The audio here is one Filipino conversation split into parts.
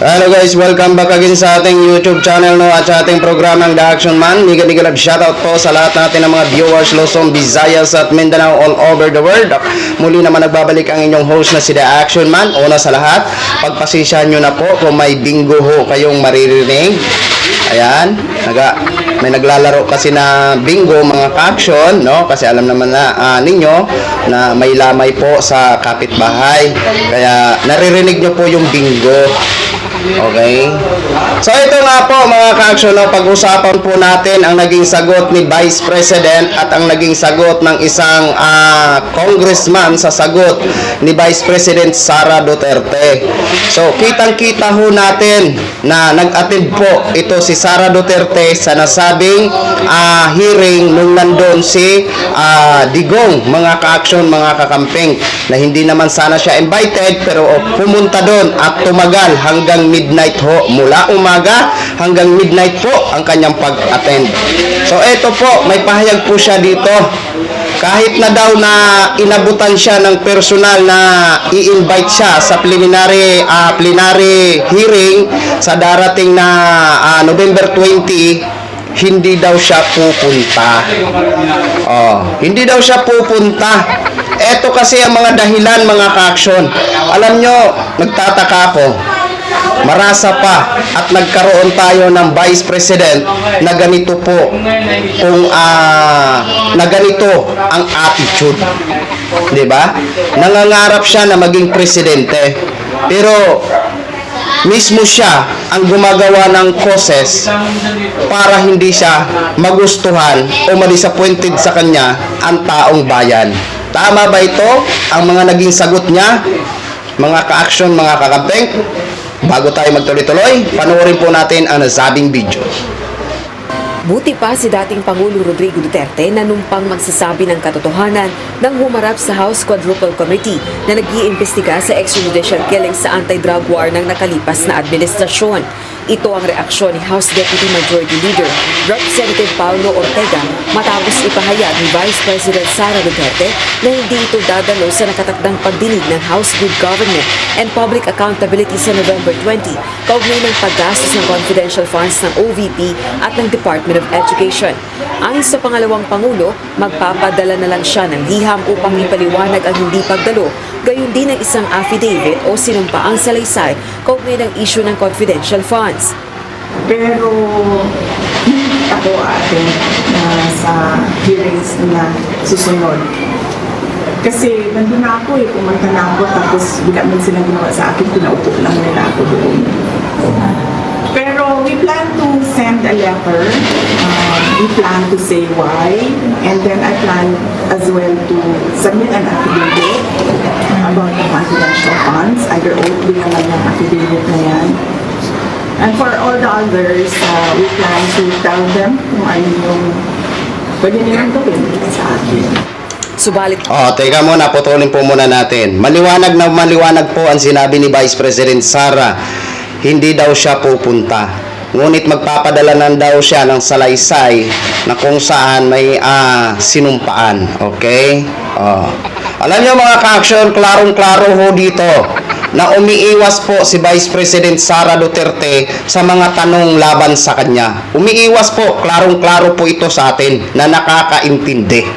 Hello guys, welcome back again sa ating YouTube channel at sa ating programang The Action Man. Niga-niga shoutout po sa lahat natin ng mga viewers Luzon, Visayas at Mindanao all over the world. Muli naman nagbabalik ang inyong host na si The Action Man. Una sa lahat, pagpasensyahan nyo na po kung may bingo ho kayong maririnig. Ayan, may naglalaro kasi na bingo mga ka-action, no? Kasi alam naman na ninyo na may lamay po sa kapitbahay. Kaya naririnig nyo po yung bingo. Okay? So ito nga po mga ka-action, no? Pag-usapan po natin ang naging sagot ni Vice President at ang naging sagot ng isang congressman sa sagot ni Vice President Sara Duterte. So kitang-kita ho natin na nag-attend po ito si Sara Duterte sa nasabing hearing nung nandun si Digong, mga ka-action, mga kakamping, na hindi naman sana siya invited pero pumunta doon at tumagal hanggang midnight ho, mula umaga hanggang midnight po ang kanyang pag-attend. So ito po, may pahayag po siya dito. Kahit na daw na inabutan siya ng personal na i-invite siya sa plenary hearing sa darating na November 20, hindi daw siya pupunta. Hindi daw siya pupunta. Ito kasi ang mga dahilan mga ka-action. Alam nyo, nagtataka ako. Marasa pa at nagkaroon tayo ng Vice President na ganito po na ganito ang attitude. 'Di ba? Nangangarap siya na maging presidente. Pero mismo siya ang gumagawa ng causes para hindi siya magustuhan o ma-disappointed sa kanya ang taong bayan. Tama ba ito ang mga naging sagot niya? Mga ka-action, mga kakampeng? Bago tayo magtuloy-tuloy, panoorin po natin ang nasabing video. Buti pa si dating Pangulo Rodrigo Duterte na numpang magsasabi ng katotohanan nang humarap sa House Quadruple Committee na nag-iimbestiga sa extrajudicial killings sa anti-drug war ng nakalipas na administrasyon. Ito ang reaksyon ni House Deputy Majority Leader Representative Paulo Ortega matapos ipahayag ni Vice President Sara Duterte na hindi ito dadalo sa nakatakdang pagdinig ng House Good Government and Public Accountability sa November 20 kaugnay ng paggastos ng confidential funds ng OVP at ng Department of Education. Ayon sa pangalawang Pangulo, magpapadala na lang siya ng liham upang ipaliwanag ang hindi pagdalo, gayon din ang isang affidavit o sinumpaang salaysay kaugnay ng issue ng confidential funds. Pero hindi ako sa hearings na susunod. Kasi nandun na ako pumunta na ako, tapos bigla man silang ginawa sa akin, pinaupo lang nila ako doon. Pero we plan to send a letter, we plan to say why, and then I plan as well to submit an affidavit about the confidential funds, either oath din naman yung affidavit na yan. And for all the others, we plan to tell them kung ano yung pwede nilang gawin sa akin. Subalit, Teka muna, putulin po muna natin. Maliwanag na maliwanag po ang sinabi ni Vice President Sara. Hindi daw siya pupunta. Ngunit magpapadala lang daw siya ng salaysay na kung saan may sinumpaan. Okay? Alam niyo mga ka-action, klarong-klaro ho dito na umiiwas po si Vice President Sara Duterte sa mga tanong laban sa kanya. Umiiwas po, klarong-klaro po ito sa atin na nakakaintindi.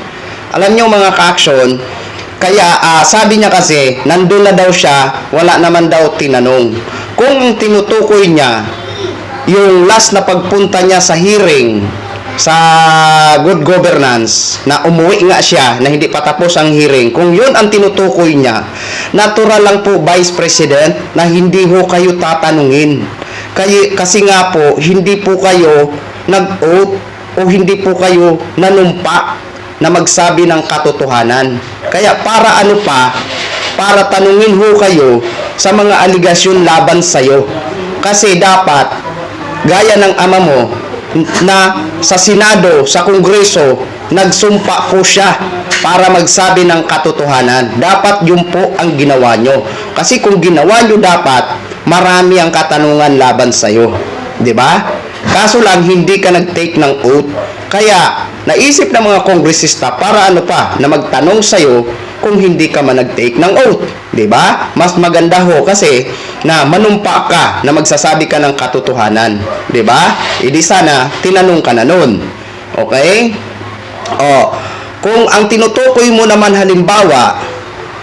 Alam niyo mga ka-action, kaya sabi niya kasi, nandun na daw siya, wala naman daw tinanong. Kung tinutukoy niya yung last na pagpunta niya sa hearing sa good governance, na umuwi nga siya na hindi pa tapos ang hearing, kung yun ang tinutukoy niya, natural lang po Vice President na hindi ho kayo tatanungin. Kasi nga po, hindi po kayo nag-oath o hindi po kayo nanumpa na magsabi ng katotohanan. Kaya para ano pa, para tanungin ho kayo sa mga aligasyon laban sa'yo. Kasi dapat, gaya ng ama mo, na sa Senado, sa Kongreso, nagsumpa po siya para magsabi ng katotohanan. Dapat yun po ang ginawa nyo. Kasi kung ginawa nyo dapat, marami ang katanungan laban sa'yo. 'Di ba? Kaso lang, hindi ka nag-take ng oath. Kaya, naisip ng mga kongresista para ano pa, na magtanong sa'yo kung hindi ka man nag-take ng oath. 'Di ba? Mas maganda ho kasi na manumpa ka na magsasabi ka ng katotohanan, 'di ba? Idi sana tinanong ka na noon. Okay? Kung ang tinutukoy mo naman halimbawa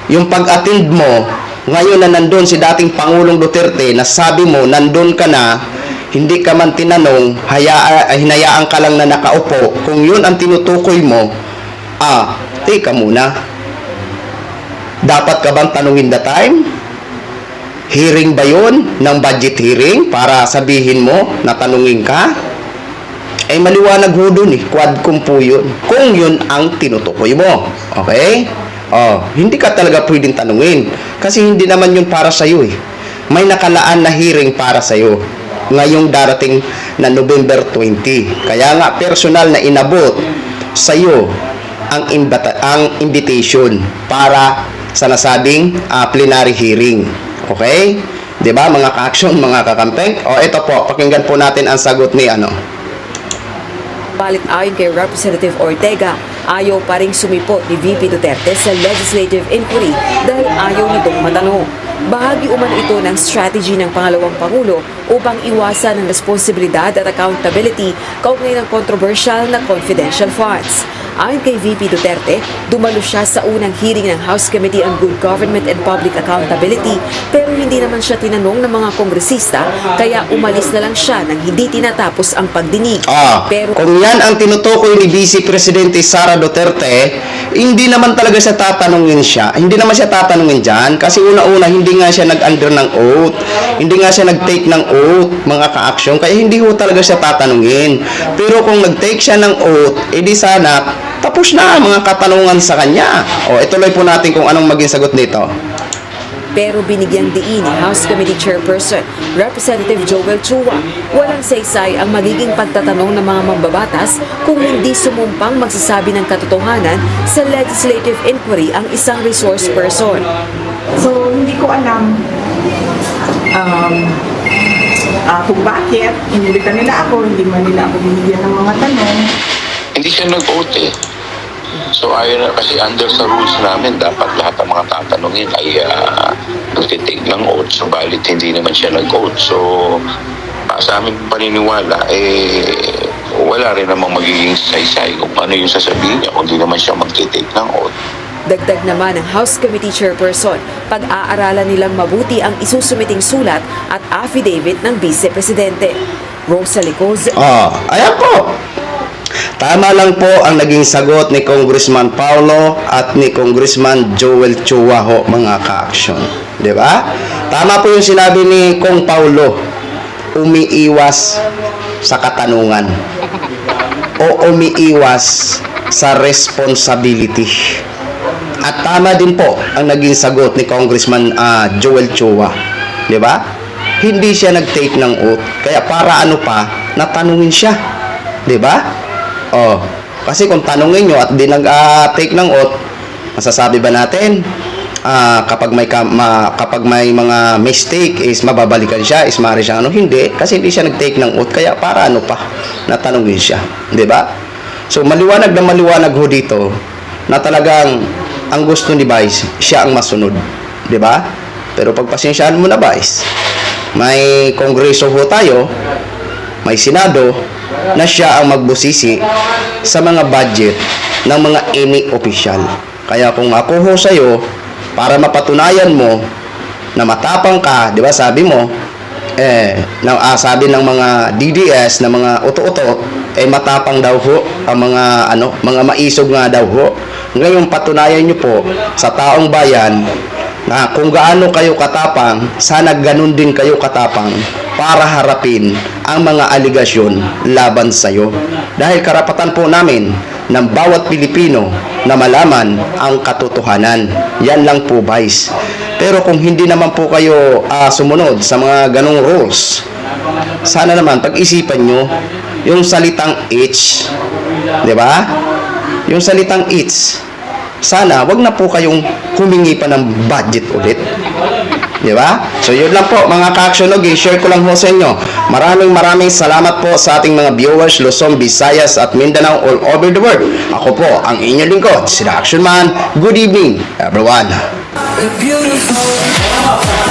yung pag-attend mo ngayon na nandun si dating Pangulong Duterte, na sabi mo nandun ka na, hindi ka man tinanong, hinayaan ka lang na nakaupo. Kung yun ang tinutukoy mo, teka muna. Dapat ka bang tanungin the time? Hearing ba yun ng budget hearing para sabihin mo na tanungin ka? Maliwanag ho dun quadcom po yun. Kung yun ang tinutukoy mo. Okay? Hindi ka talaga pwedeng tanungin. Kasi hindi naman yun para sa'yo May nakalaan na hearing para sa'yo ngayong darating na November 20. Kaya nga, personal na inabot sa'yo ang invitation para sa nasabing plenary hearing. Okay? 'Di ba mga ka-action, mga kakampeng? Ito po, pakinggan po natin ang sagot ni Balit ayon kay Representative Ortega, ayaw pa ring sumipot ni VP Duterte sa legislative inquiry dahil ayaw nitong matanong. Bahagi umano ito ng strategy ng pangalawang Pangulo upang iwasan ang responsibilidad at accountability kaugnay ng controversial na confidential funds. Ayon kay VP Duterte, dumalo siya sa unang hearing ng House Committee on Good Government and Public Accountability pero hindi naman siya tinanong ng mga kongresista kaya umalis na lang siya nang hindi tinatapos ang pagdinig. Pero kung yan ang tinutukoy ni Vice Presidente Sara Duterte, hindi naman talaga siya tatanungin siya. Hindi naman siya tatanungin dyan kasi una-una hindi nga siya nag-under ng oath. Hindi nga siya nag-take ng oath, mga ka-action. Kaya hindi ho talaga siya tatanungin. Pero kung nag-take siya ng oath, edi sana tapos na mga katanungan sa kanya. Ituloy po natin kung anong maging sagot nito. Pero binigyang diin ni House Committee Chairperson Representative Joel Chua, walang saysay ang magiging pagtatanong ng mga mambabatas kung hindi sumumpang magsasabi ng katotohanan sa legislative inquiry ang isang resource person. So, hindi ko alam kung bakit inibita nila ako, hindi man nila ako binigyan ng mga tanong. Hindi siya nag-vote So ayun, kasi under sa rules namin, dapat lahat ng mga tatanungin ay nagtitake ng oath. So balit hindi naman siya nag-oath. So sa aming paniniwala, wala rin namang magiging saysay kung ano yung sasabihin niya kung hindi naman siya magtitake ng oath. Dagdag naman ng House Committee Chairperson, pag-aaralan nilang mabuti ang isusumiting sulat at affidavit ng Vice Presidente. Rosa Licoz. Ayan po. Tama lang po ang naging sagot ni Congressman Paulo at ni Congressman Joel Chua ho, mga ka-action. 'Di ba? Tama po yung sinabi ni Kong Paulo. Umiiwas sa katanungan o umiiwas sa responsibility. At tama din po ang naging sagot ni Congressman Joel Chua. 'Di ba? Hindi siya nag-take ng oath. Kaya para ano pa, natanungin siya. 'Di ba? Kasi kung tanungin nyo at di nag-take ng oath, masasabi ba natin kapag may mga mistake is mababalikan siya, is maaari siyang hindi, kasi hindi siya nag-take ng oath, kaya para ano pa, natanungin siya, di ba? So maliwanag na maliwanag ho dito na talagang ang gusto ni Vice, siya ang masunod, di ba? Pero pagpasensyaan mo na, Vice, may kongreso ho tayo, may senado, na siya ang magbusisi sa mga budget ng mga any official. Kaya kung ako ho sa'yo, para mapatunayan mo na matapang ka, di ba sabi mo, sabi ng mga DDS, na mga uto-uto, matapang daw ho ang mga maisog nga daw ho. Ngayon patunayan nyo po sa taong bayan na kung gaano kayo katapang, sana ganun din kayo katapang para harapin ang mga aligasyon laban sa iyo. Dahil karapatan po namin ng bawat Pilipino na malaman ang katotohanan. Yan lang po, Vice. Pero kung hindi naman po kayo sumunod sa mga ganong rules, sana naman pag-isipan nyo yung salitang H, di ba? Yung salitang H, sana wag na po kayong humingi pa ng budget ulit. Di ba? So yun lang po mga ka-action, i-share ko lang ho sa inyo. Maraming salamat po sa ating mga viewers Luzon, Visayas at Mindanao all over the world. Ako po ang inyong lingkod, si The Action Man. Good evening everyone. Beautiful.